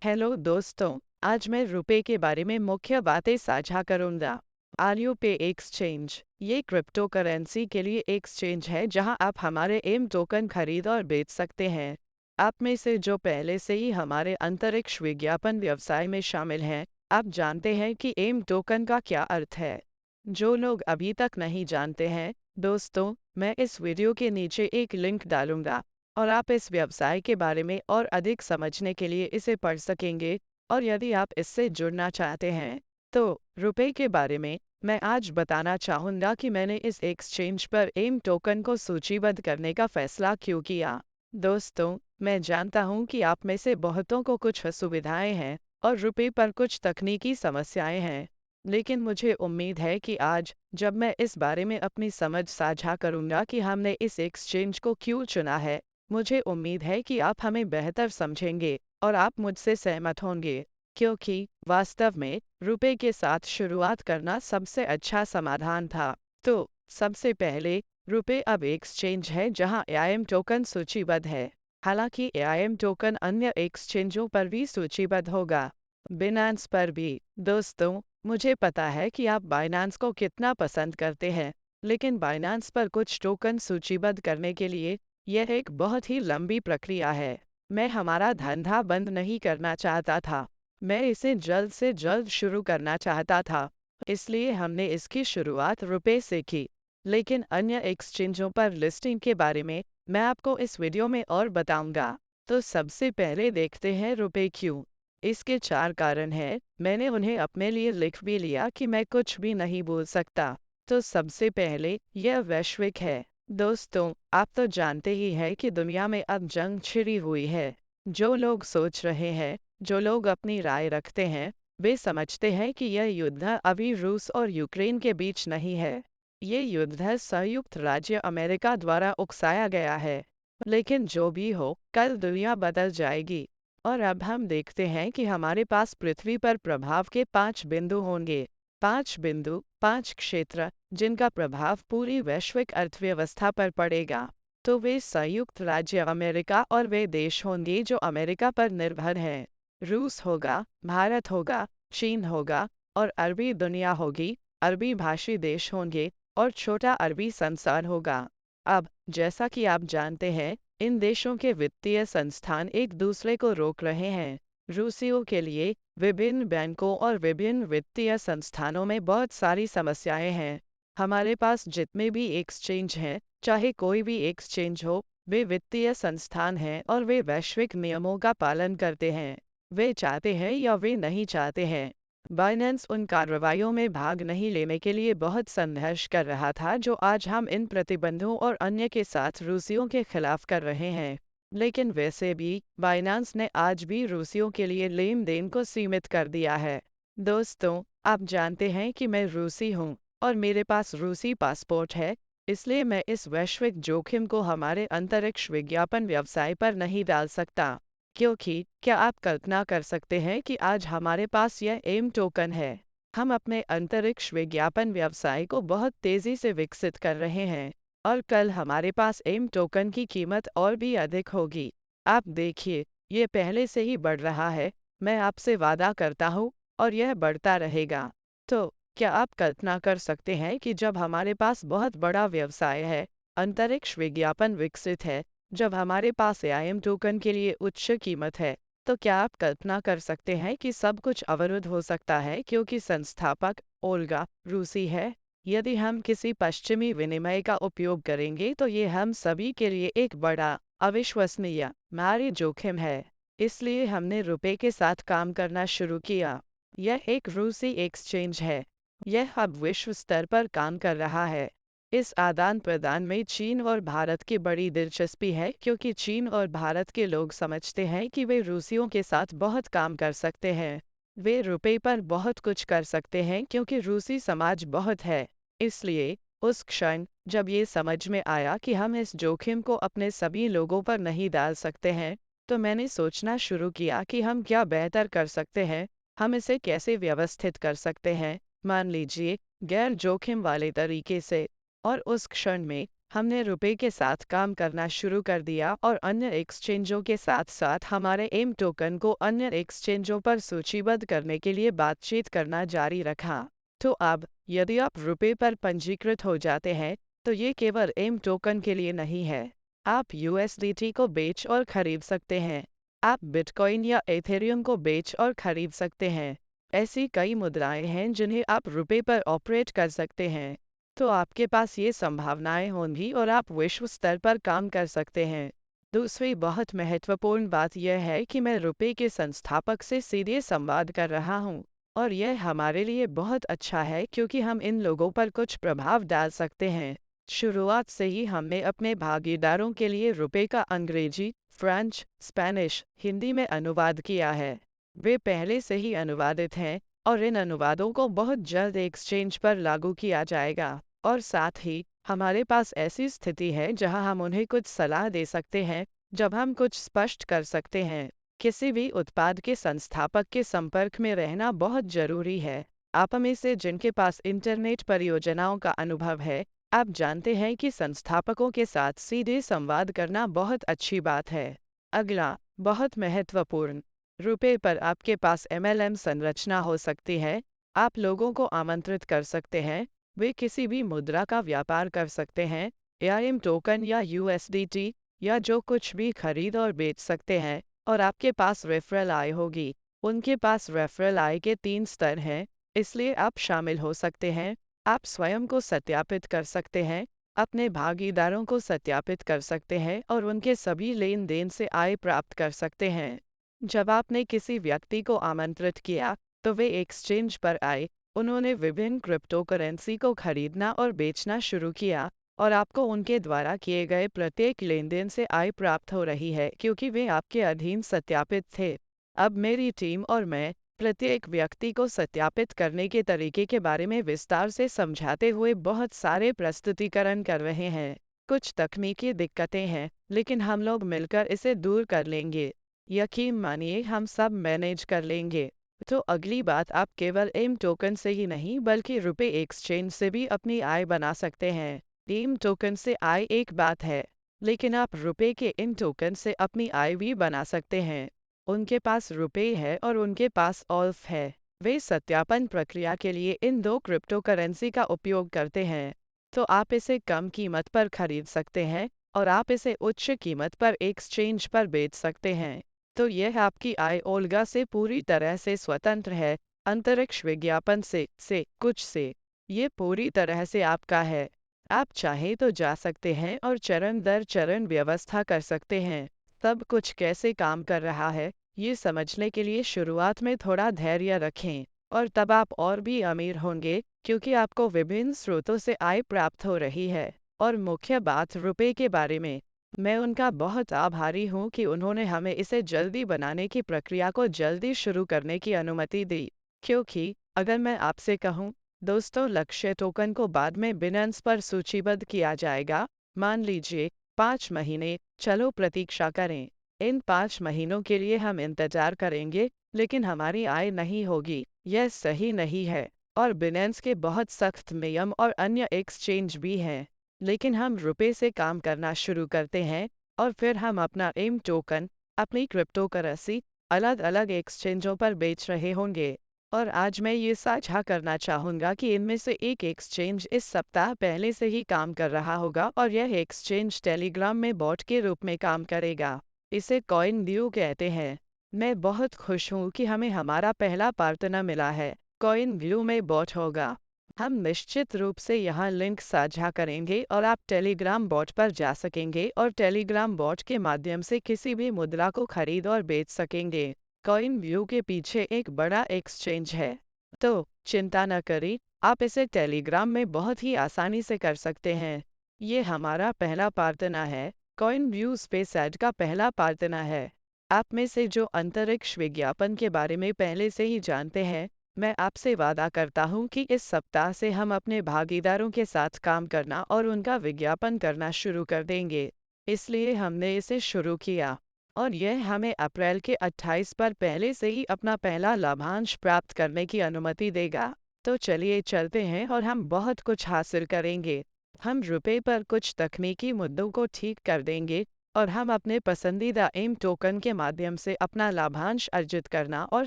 Hello दोस्तों, आज मैं रुपए के बारे में मुख्य बातें साझा करूंगा। आरयू पे एक्सचेंज ये क्रिप्टो करेंसी के लिए एक्सचेंज है जहां आप हमारे एम टोकन खरीद और बेच सकते हैं। आप में से जो पहले से ही हमारे अंतरिक्ष विज्ञापन व्यवसाय में शामिल हैं, आप जानते हैं कि एम टोकन का क्या अर्थ है। जो लोग अभी तक नहीं जानते हैं, दोस्तों, मैं इस वीडियो के नीचे एक लिंक डालूंगा और आप इस व्यवसाय के बारे में और अधिक समझने के लिए इसे पढ़ सकेंगे। और यदि आप इससे जुड़ना चाहते हैं, तो रुपए के बारे में मैं आज बताना चाहूँगा कि मैंने इस एक्सचेंज पर एम टोकन को सूचीबद्ध करने का फैसला क्यों किया। दोस्तों, मैं जानता हूँ कि आप में से बहुतों को कुछ असुविधाएं हैं और रुपए पर कुछ तकनीकी समस्याएं हैं, लेकिन मुझे उम्मीद है कि आज, जब मैं इस बारे में अपनी समझ साझा करूंगा कि हमने इस एक्सचेंज को क्यों चुना है, मुझे उम्मीद है कि आप हमें बेहतर समझेंगे और आप मुझसे सहमत होंगे, क्योंकि वास्तव में रुपए के साथ शुरुआत करना सबसे अच्छा समाधान था। तो सबसे पहले, रुपए अब एक्सचेंज है जहां एआईएम टोकन सूचीबद्ध है। हालांकि एआईएम टोकन अन्य एक्सचेंजों पर भी सूचीबद्ध होगा, बिनांस पर भी। दोस्तों, मुझे पता है कि आप बाइनांस को कितना पसंद करते हैं, लेकिन बाइनांस पर कुछ टोकन सूचीबद्ध करने के लिए यह एक बहुत ही लंबी प्रक्रिया है। मैं हमारा धंधा बंद नहीं करना चाहता था, मैं इसे जल्द से जल्द शुरू करना चाहता था, इसलिए हमने इसकी शुरुआत रुपए से की। लेकिन अन्य एक्सचेंजों पर लिस्टिंग के बारे में मैं आपको इस वीडियो में और बताऊंगा। तो सबसे पहले देखते हैं रुपए क्यों। इसके 4 कारण हैं, मैंने उन्हें अपने लिए लिख भी लिया कि मैं कुछ भी नहीं बोल सकता। तो सबसे पहले, यह वैश्विक है। दोस्तों, आप तो जानते ही हैं कि दुनिया में अब जंग छिड़ी हुई है। जो लोग सोच रहे हैं, जो लोग अपनी राय रखते हैं, वे समझते हैं कि यह युद्ध अभी रूस और यूक्रेन के बीच नहीं है। ये युद्ध संयुक्त राज्य अमेरिका द्वारा उकसाया गया है। लेकिन जो भी हो, कल दुनिया बदल जाएगी। और अब हम देखते हैं कि हमारे पास पृथ्वी पर प्रभाव के 5 बिंदु होंगे। 5 बिंदु, 5 क्षेत्र, जिनका प्रभाव पूरी वैश्विक अर्थव्यवस्था पर पड़ेगा। तो वे संयुक्त राज्य अमेरिका और वे देश होंगे जो अमेरिका पर निर्भर हैं। रूस होगा, भारत होगा, चीन होगा और अरबी दुनिया होगी, अरबी भाषी देश होंगे और छोटा अरबी संसार होगा। अब, जैसा कि आप जानते हैं, इन देशों के वित्तीय संस्थान एक दूसरे को रोक रहे हैं। रूसियों के लिए विभिन्न बैंकों और विभिन्न वित्तीय संस्थानों में बहुत सारी समस्याएं हैं। हमारे पास जितने भी एक्सचेंज हैं, चाहे कोई भी एक्सचेंज हो, वे वित्तीय संस्थान हैं और वे वैश्विक नियमों का पालन करते हैं। वे चाहते हैं या वे नहीं चाहते हैं। बाइनेंस उन कार्रवाइयों में भाग नहीं लेने के लिए बहुत संघर्ष कर रहा था जो आज हम इन प्रतिबंधों और अन्य के साथ रूसियों के खिलाफ कर रहे हैं। लेकिन वैसे भी बाइनेंस ने आज भी रूसियों के लिए लेन देन को सीमित कर दिया है। दोस्तों, आप जानते हैं कि मैं रूसी हूँ और मेरे पास रूसी पासपोर्ट है, इसलिए मैं इस वैश्विक जोखिम को हमारे अंतरिक्ष विज्ञापन व्यवसाय पर नहीं डाल सकता। क्योंकि क्या आप कल्पना कर सकते हैं कि आज हमारे पास यह एम टोकन है। हम अपने अंतरिक्ष विज्ञापन व्यवसाय को बहुत तेजी से विकसित कर रहे हैं और कल हमारे पास एम टोकन की कीमत और भी अधिक होगी। आप देखिए, ये पहले से ही बढ़ रहा है, मैं आपसे वादा करता हूँ, और यह बढ़ता रहेगा। तो क्या आप कल्पना कर सकते हैं कि जब हमारे पास बहुत बड़ा व्यवसाय है, अंतरिक्ष विज्ञापन विकसित है, जब हमारे पास एआईएम टोकन के लिए उच्च कीमत है, तो क्या आप कल्पना कर सकते हैं कि सब कुछ अवरुद्ध हो सकता है क्योंकि संस्थापक ओल्गा रूसी है। यदि हम किसी पश्चिमी विनिमय का उपयोग करेंगे तो ये हम सभी के लिए एक बड़ा, अविश्वसनीय, भारी जोखिम है। इसलिए हमने रुपए के साथ काम करना शुरू किया। यह एक रूसी एक्सचेंज है। यह अब विश्व स्तर पर काम कर रहा है। इस आदान प्रदान में चीन और भारत की बड़ी दिलचस्पी है क्योंकि चीन और भारत के लोग समझते हैं कि वे रूसियों के साथ बहुत काम कर सकते हैं। वे रुपए पर बहुत कुछ कर सकते हैं क्योंकि रूसी समाज बहुत है। इसलिए उस क्षण जब ये समझ में आया कि हम इस जोखिम को अपने सभी लोगों पर नहीं डाल सकते हैं, तो मैंने सोचना शुरू किया कि हम क्या बेहतर कर सकते हैं, हम इसे कैसे व्यवस्थित कर सकते हैं, मान लीजिए, गैर जोखिम वाले तरीके से। और उस क्षण में हमने रुपए के साथ काम करना शुरू कर दिया और अन्य एक्सचेंजों के साथ साथ हमारे एम टोकन को अन्य एक्सचेंजों पर सूचीबद्ध करने के लिए बातचीत करना जारी रखा। तो अब यदि आप रुपए पर पंजीकृत हो जाते हैं, तो ये केवल एम टोकन के लिए नहीं है। आप यूएसडीटी को बेच और खरीद सकते हैं। आप बिटकॉइन या एथेरियम को बेच और खरीद सकते हैं। ऐसी कई मुद्राएं हैं जिन्हें आप रुपए पर ऑपरेट कर सकते हैं। तो आपके पास ये संभावनाएं होंगी और आप विश्व स्तर पर काम कर सकते हैं। दूसरी बहुत महत्वपूर्ण बात यह है कि मैं रुपए के संस्थापक से सीधे संवाद कर रहा हूँ, और यह हमारे लिए बहुत अच्छा है क्योंकि हम इन लोगों पर कुछ प्रभाव डाल सकते हैं। शुरुआत से ही हमने अपने भागीदारों के लिए रुपए का अंग्रेजी, फ्रेंच, स्पेनिश, हिंदी में अनुवाद किया है। वे पहले से ही अनुवादित हैं और इन अनुवादों को बहुत जल्द एक्सचेंज पर लागू किया जाएगा। और साथ ही हमारे पास ऐसी स्थिति है जहां हम उन्हें कुछ सलाह दे सकते हैं, जब हम कुछ स्पष्ट कर सकते हैं। किसी भी उत्पाद के संस्थापक के संपर्क में रहना बहुत जरूरी है। आप में से जिनके पास इंटरनेट परियोजनाओं का अनुभव है, आप जानते हैं कि संस्थापकों के साथ सीधे संवाद करना बहुत अच्छी बात है। अगला, बहुत महत्वपूर्ण, रुपए पर आपके पास एमएलएम संरचना हो सकती है। आप लोगों को आमंत्रित कर सकते हैं, वे किसी भी मुद्रा का व्यापार कर सकते हैं, एआईएम टोकन या यूएसडीटी या जो कुछ भी खरीद और बेच सकते हैं, और आपके पास रेफरल आय होगी। उनके पास रेफरल आय के 3 स्तर हैं, इसलिए आप शामिल हो सकते हैं। आप स्वयं को सत्यापित कर सकते हैं, अपने भागीदारों को सत्यापित कर सकते हैं और उनके सभी लेन देन से आय प्राप्त कर सकते हैं। जब आपने किसी व्यक्ति को आमंत्रित किया, तो वे एक्सचेंज पर आए, उन्होंने विभिन्न क्रिप्टो करेंसी को खरीदना और बेचना शुरू किया, और आपको उनके द्वारा किए गए प्रत्येक लेनदेन से आय प्राप्त हो रही है क्योंकि वे आपके अधीन सत्यापित थे। अब मेरी टीम और मैं प्रत्येक व्यक्ति को सत्यापित करने के तरीके के बारे में विस्तार से समझाते हुए बहुत सारे प्रस्तुतिकरण कर रहे हैं। कुछ तकनीकी दिक्कतें हैं, लेकिन हम लोग मिलकर इसे दूर कर लेंगे। यकीन मानिए, हम सब मैनेज कर लेंगे। तो अगली बात, आप केवल एम टोकन से ही नहीं बल्कि रुपए एक्सचेंज से भी अपनी आय बना सकते हैं। एम टोकन से आय एक बात है, लेकिन आप रुपए के इन टोकन से अपनी आय भी बना सकते हैं। उनके पास रुपए है और उनके पास ऑल्फ है। वे सत्यापन प्रक्रिया के लिए इन 2 क्रिप्टो करेंसी का उपयोग करते हैं। तो आप इसे कम कीमत पर खरीद सकते हैं और आप इसे उच्च कीमत पर एक्सचेंज पर बेच सकते हैं। तो यह आपकी आय ओल्गा से पूरी तरह से स्वतंत्र है, अंतरिक्ष विज्ञापन से कुछ से। ये पूरी तरह से आपका है। आप चाहे तो जा सकते हैं और चरण दर चरण व्यवस्था कर सकते हैं। सब कुछ कैसे काम कर रहा है, ये समझने के लिए शुरुआत में थोड़ा धैर्य रखें, और तब आप और भी अमीर होंगे क्योंकि आपको विभिन्न स्रोतों से आय प्राप्त हो रही है। और मुख्य बात रुपए के बारे में, मैं उनका बहुत आभारी हूँ कि उन्होंने हमें इसे जल्दी बनाने की प्रक्रिया को जल्दी शुरू करने की अनुमति दी। क्योंकि अगर मैं आपसे कहूँ, दोस्तों, लक्ष्य टोकन को बाद में बिनेंस पर सूचीबद्ध किया जाएगा, मान लीजिए 5 महीने, चलो प्रतीक्षा करें। इन 5 महीनों के लिए हम इंतजार करेंगे, लेकिन हमारी आय नहीं होगी। यह सही नहीं है, और बिनेंस के बहुत सख्त नियम और अन्य एक्सचेंज भी हैं। लेकिन हम रुपए से काम करना शुरू करते हैं, और फिर हम अपना एम टोकन, अपनी क्रिप्टो करेंसी, अलग अलग एक्सचेंजों पर बेच रहे होंगे। और आज मैं ये साझा करना चाहूँगा कि इनमें से एक एक्सचेंज इस सप्ताह पहले से ही काम कर रहा होगा, और यह एक्सचेंज टेलीग्राम में बॉट के रूप में काम करेगा। इसे कॉइन व्यू कहते हैं। मैं बहुत खुश हूँ कि हमें हमारा पहला पार्टनर मिला है। कॉइन व्यू में बॉट होगा। हम निश्चित रूप से यहाँ लिंक साझा करेंगे और आप टेलीग्राम बॉट पर जा सकेंगे और टेलीग्राम बॉट के माध्यम से किसी भी मुद्रा को खरीद और बेच सकेंगे। कॉइन व्यू के पीछे एक बड़ा एक्सचेंज है। तो चिंता न करें, आप इसे टेलीग्राम में बहुत ही आसानी से कर सकते हैं। ये हमारा पहला पार्टनर है। कॉइन व्यू स्पेसएड का पहला पार्टनर है। आप में से जो अंतरिक्ष विज्ञापन के बारे में पहले से ही जानते हैं, मैं आपसे वादा करता हूं कि इस सप्ताह से हम अपने भागीदारों के साथ काम करना और उनका विज्ञापन करना शुरू कर देंगे। इसलिए हमने इसे शुरू किया, और यह हमें अप्रैल के 28 पर पहले से ही अपना पहला लाभांश प्राप्त करने की अनुमति देगा। तो चलिए चलते हैं और हम बहुत कुछ हासिल करेंगे। हम रुपए पर कुछ तकनीकी मुद्दों को ठीक कर देंगे और हम अपने पसंदीदा एम टोकन के माध्यम से अपना लाभांश अर्जित करना और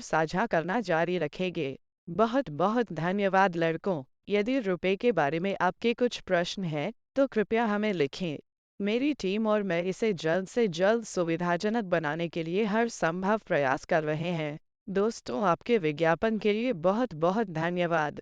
साझा करना जारी रखेंगे। बहुत बहुत धन्यवाद लड़कों। यदि रुपए के बारे में आपके कुछ प्रश्न हैं, तो कृपया हमें लिखें। मेरी टीम और मैं इसे जल्द से जल्द सुविधाजनक बनाने के लिए हर संभव प्रयास कर रहे हैं। दोस्तों, आपके विज्ञापन के लिए बहुत बहुत धन्यवाद।